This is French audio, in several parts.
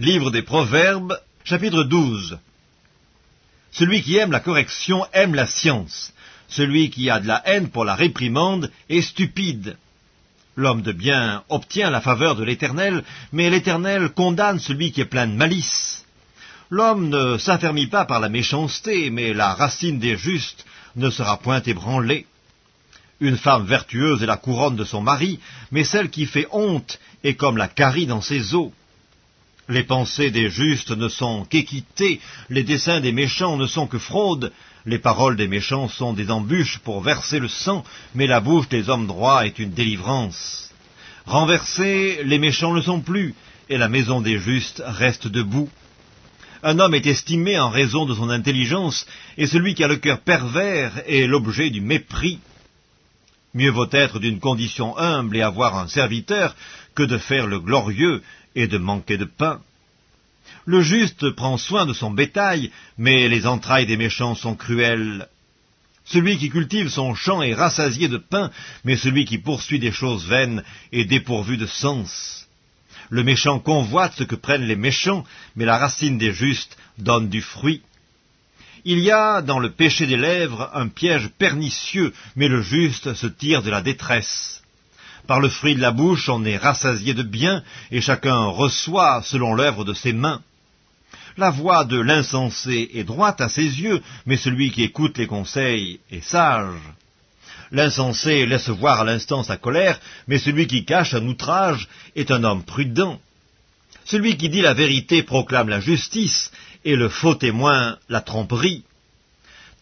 Livre des Proverbes, chapitre 12. Celui qui aime la correction aime la science. Celui qui a de la haine pour la réprimande est stupide. L'homme de bien obtient la faveur de l'Éternel, mais l'Éternel condamne celui qui est plein de malice. L'homme ne s'affermit pas par la méchanceté, mais la racine des justes ne sera point ébranlée. Une femme vertueuse est la couronne de son mari, mais celle qui fait honte est comme la carie dans ses os. Les pensées des justes ne sont qu'équité, les desseins des méchants ne sont que fraude, les paroles des méchants sont des embûches pour verser le sang, mais la bouche des hommes droits est une délivrance. Renversés, les méchants ne sont plus, et la maison des justes reste debout. Un homme est estimé en raison de son intelligence, et celui qui a le cœur pervers est l'objet du mépris. Mieux vaut être d'une condition humble et avoir un serviteur que de faire le glorieux et de manquer de pain. Le juste prend soin de son bétail, mais les entrailles des méchants sont cruelles. Celui qui cultive son champ est rassasié de pain, mais celui qui poursuit des choses vaines est dépourvu de sens. Le méchant convoite ce que prennent les méchants, mais la racine des justes donne du fruit. Il y a dans le péché des lèvres un piège pernicieux, mais le juste se tire de la détresse. Par le fruit de la bouche, on est rassasié de bien, et chacun reçoit selon l'œuvre de ses mains. La voix de l'insensé est droite à ses yeux, mais celui qui écoute les conseils est sage. L'insensé laisse voir à l'instant sa colère, mais celui qui cache un outrage est un homme prudent. Celui qui dit la vérité proclame la justice, et le faux témoin la tromperie.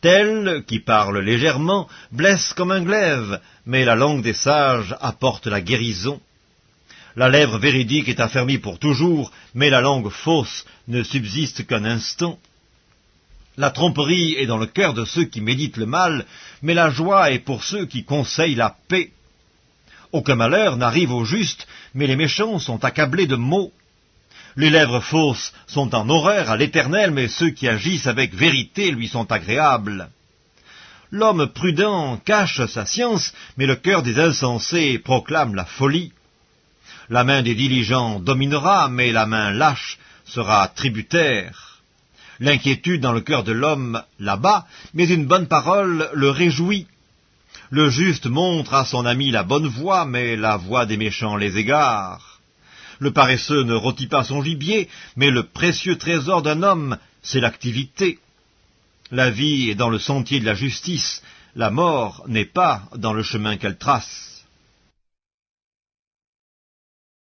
Tel qui parle légèrement blesse comme un glaive, mais la langue des sages apporte la guérison. La lèvre véridique est affermie pour toujours, mais la langue fausse ne subsiste qu'un instant. La tromperie est dans le cœur de ceux qui méditent le mal, mais la joie est pour ceux qui conseillent la paix. Aucun malheur n'arrive aux justes, mais les méchants sont accablés de maux. Les lèvres fausses sont en horreur à l'Éternel, mais ceux qui agissent avec vérité lui sont agréables. L'homme prudent cache sa science, mais le cœur des insensés proclame la folie. La main des diligents dominera, mais la main lâche sera tributaire. L'inquiétude dans le cœur de l'homme l'abat, mais une bonne parole le réjouit. Le juste montre à son ami la bonne voie, mais la voie des méchants les égare. Le paresseux ne rôtit pas son gibier, mais le précieux trésor d'un homme, c'est l'activité. La vie est dans le sentier de la justice, la mort n'est pas dans le chemin qu'elle trace.